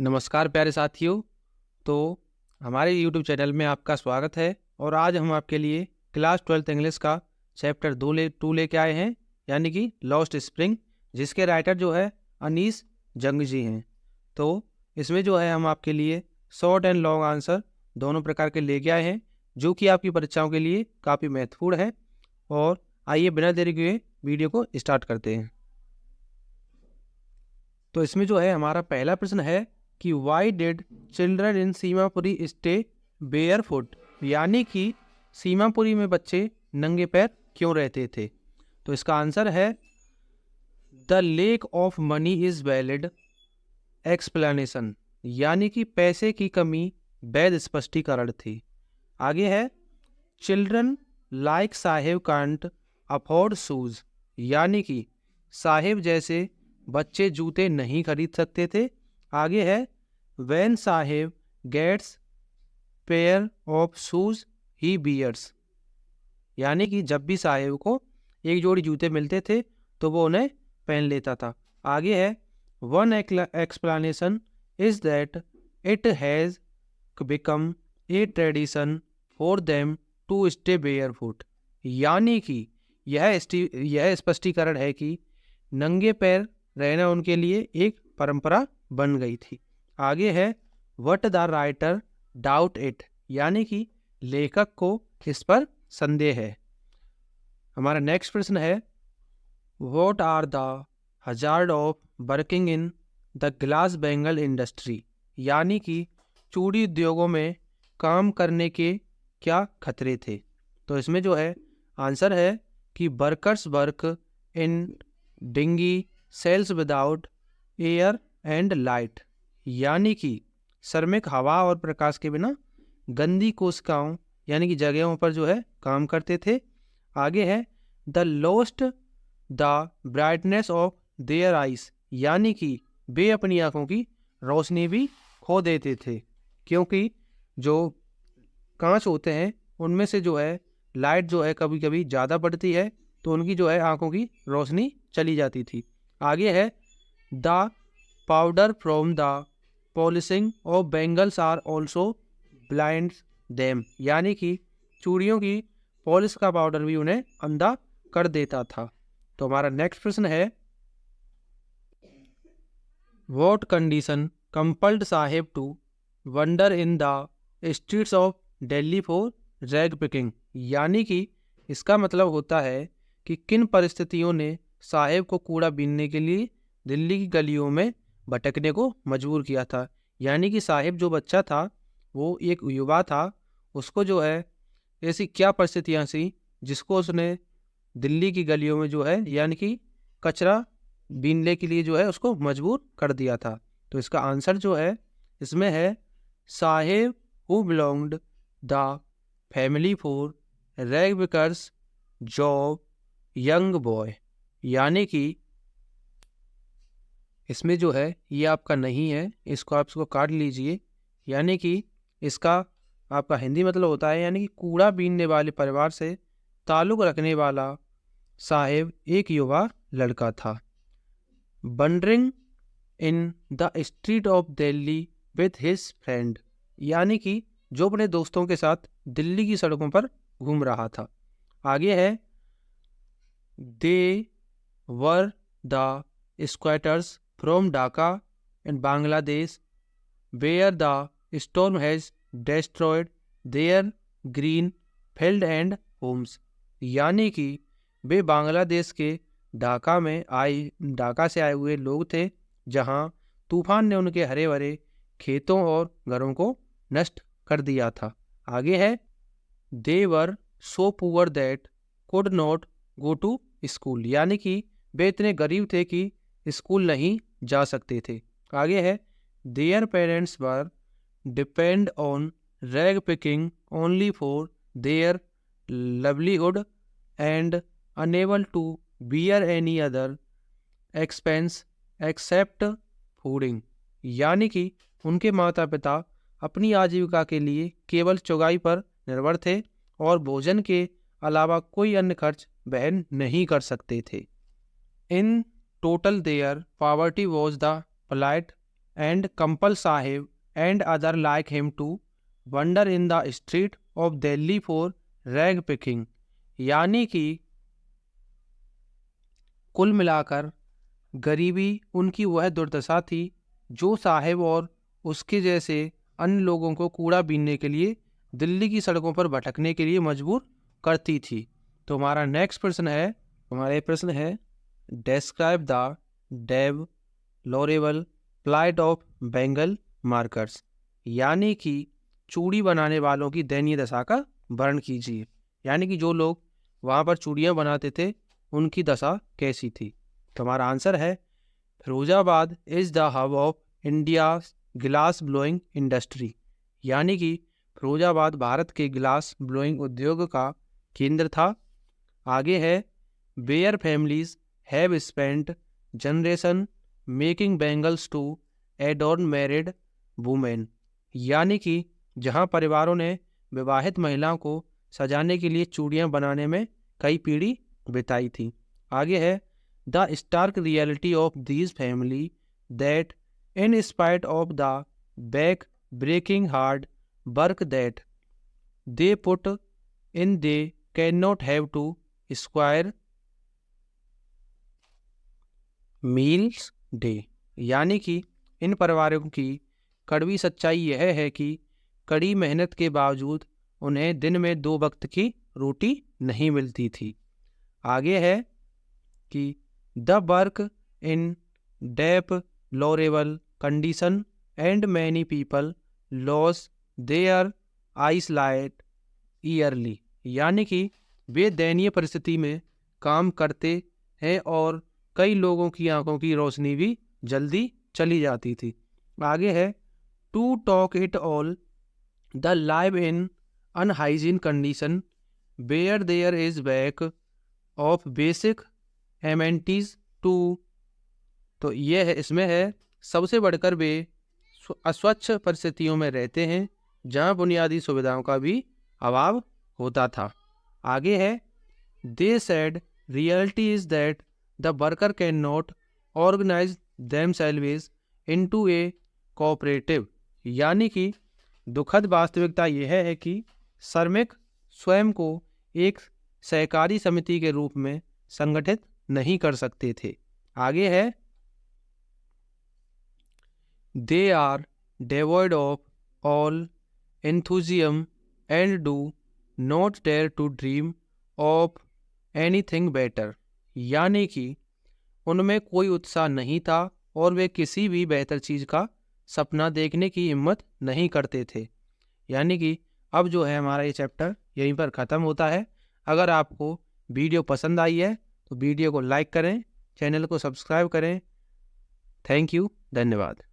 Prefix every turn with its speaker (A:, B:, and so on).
A: नमस्कार प्यारे साथियों। तो हमारे YouTube चैनल में आपका स्वागत है और आज हम आपके लिए क्लास 12th इंग्लिश का चैप्टर 2 लेके आए हैं, यानी कि लॉस्ट स्प्रिंग, जिसके राइटर जो है अनीस जंग जी हैं। तो इसमें जो है हम आपके लिए शॉर्ट एंड लॉन्ग आंसर दोनों प्रकार के लेके आए हैं, जो कि आपकी परीक्षाओं के लिए काफ़ी महत्वपूर्ण है। और आइए बिना देरी किए वीडियो को स्टार्ट करते हैं। तो इसमें जो है हमारा पहला प्रश्न है कि why did children in Seemapuri stay barefoot, यानी कि सीमापुरी में बच्चे नंगे पैर क्यों रहते थे। तो इसका आंसर है the lake of money is valid explanation, यानी कि पैसे की कमी वैध स्पष्टीकरण थी। आगे है children like Saheb can't afford shoes, यानी कि साहेब जैसे बच्चे जूते नहीं खरीद सकते थे। आगे है when Saheb gets pair of shoes he bears, यानी कि जब भी साहेब को एक जोड़ी जूते मिलते थे तो वो उन्हें पहन लेता था। आगे है one explanation is that it has become a tradition for them to stay barefoot, यानी कि यह स्पष्टीकरण है कि नंगे पैर रहना उनके लिए एक परंपरा बन गई थी। आगे है what the writer doubt it, यानी कि लेखक को इस पर संदेह है। हमारा नेक्स्ट प्रश्न है what are the hazard of working in the glass bangle industry, यानी कि चूड़ी उद्योगों में काम करने के क्या खतरे थे। तो इसमें जो है आंसर है कि workers work in dingy cells without air and light, यानी कि श्रमिक हवा और प्रकाश के बिना गंदी कोशिकाओं यानी कि जगहों पर जो है काम करते थे। आगे है the lost the brightness of their eyes, यानी कि वे अपनी आंखों की रोशनी भी खो देते थे, क्योंकि जो कांच होते हैं उनमें से जो है लाइट जो है कभी कभी ज़्यादा पड़ती है, तो उनकी जो है आंखों की रोशनी चली जाती थी। आगे है the powder from the polishing of bangles are also blind them, यानी कि चूड़ियों की पॉलिश का पाउडर भी उन्हें अंधा कर देता था। तो हमारा नेक्स्ट प्रश्न है what condition compelled Saheb to wander in the streets of Delhi for rag picking, यानी कि इसका मतलब होता है कि किन परिस्थितियों ने साहेब को कूड़ा बीनने के लिए दिल्ली की गलियों में भटकने को मजबूर किया था। यानी कि साहेब जो बच्चा था वो एक युवा था, उसको जो है ऐसी क्या परिस्थितियाँ सी जिसको उसने दिल्ली की गलियों में जो है यानी कि कचरा बीनने के लिए जो है उसको मजबूर कर दिया था। तो इसका आंसर जो है इसमें है Saheb who belonged the family for rag pickers job young boy, यानी कि इसमें जो है ये आपका नहीं है, इसको आप इसको काट लीजिए। यानी कि इसका आपका हिंदी मतलब होता है यानी कि कूड़ा बीनने वाले परिवार से ताल्लुक़ रखने वाला साहेब एक युवा लड़का था। Wondering in the street of Delhi with his friend, यानी कि जो अपने दोस्तों के साथ दिल्ली की सड़कों पर घूम रहा था। आगे है they were the squatters from Dhaka and Bangladesh where the storm has destroyed their green field and homes, यानी कि वे बांग्लादेश के ढाका से आए हुए लोग थे, जहां तूफान ने उनके हरे भरे खेतों और घरों को नष्ट कर दिया था। आगे है they were so poor that could not go to school, यानी कि वे इतने गरीब थे कि स्कूल नहीं जा सकते थे। आगे है their parents were depend on rag picking only for their livelihood and unable to bear any other expense except fooding, यानी कि उनके माता पिता अपनी आजीविका के लिए केवल चौगाई पर निर्भर थे और भोजन के अलावा कोई अन्य खर्च वहन नहीं कर सकते थे। In total there poverty was the polite and compel Sahib and other like him to wander in the street of Delhi for rag picking। यानी कि कुल मिलाकर गरीबी उनकी वह दुर्दशा थी जो साहिब और उसके जैसे अन्य लोगों को कूड़ा बीनने के लिए दिल्ली की सड़कों पर भटकने के लिए मजबूर करती थी। तो हमारा नेक्स्ट प्रश्न है, हमारा ये प्रश्न है, describe the deplorable plight of bangle markers. यानी कि चूड़ी बनाने वालों की दयनीय दशा का वर्णन कीजिए। यानी कि जो लोग वहाँ पर चूड़ियाँ बनाते थे उनकी दशा कैसी थी। तो हमारा आंसर है, Firozabad is the hub of India glass blowing industry. यानी कि फिरोजाबाद भारत के ग्लास ब्लोइंग उद्योग का केंद्र था। आगे है, where families have spent generation making bangles to adorn married women. यानी कि जहाँ परिवारों ने विवाहित महिलाओं को सजाने के लिए चूड़ियाँ बनाने में कई पीढ़ी बिताई थी। आगे है, the stark reality of these family that in spite of the back breaking hard work that they put in they can not have two square meals day. यानी कि इन परिवारों की कड़वी सच्चाई यह है कि कड़ी मेहनत के बावजूद उन्हें दिन में 2 वक्त की रोटी नहीं मिलती थी। आगे है कि the work in deplorable condition and many people lose their eyesight early. यानी कि वे दयनीय परिस्थिति में काम करते हैं और कई लोगों की आंखों की रोशनी भी जल्दी चली जाती थी। आगे है, to talk it all the live in unhygiene condition where there is back of basic amenities too. तो ये है, इसमें है, सबसे बढ़कर वे अस्वच्छ परिस्थितियों में रहते हैं जहां बुनियादी सुविधाओं का भी अभाव होता था। आगे है, the sad reality is that the worker can not organise themselves into a cooperative. यानी कि दुखद वास्तविकता यह है कि श्रमिक स्वयं को एक सहकारी समिति के रूप में संगठित नहीं कर सकते थे। आगे है, they are devoid of all enthusiasm and do not dare to dream of anything better। यानी कि उनमें कोई उत्साह नहीं था और वे किसी भी बेहतर चीज़ का सपना देखने की हिम्मत नहीं करते थे। यानी कि अब जो है हमारा ये चैप्टर यहीं पर ख़त्म होता है। अगर आपको वीडियो पसंद आई है तो वीडियो को लाइक करें, चैनल को सब्सक्राइब करें। थैंक यू, धन्यवाद।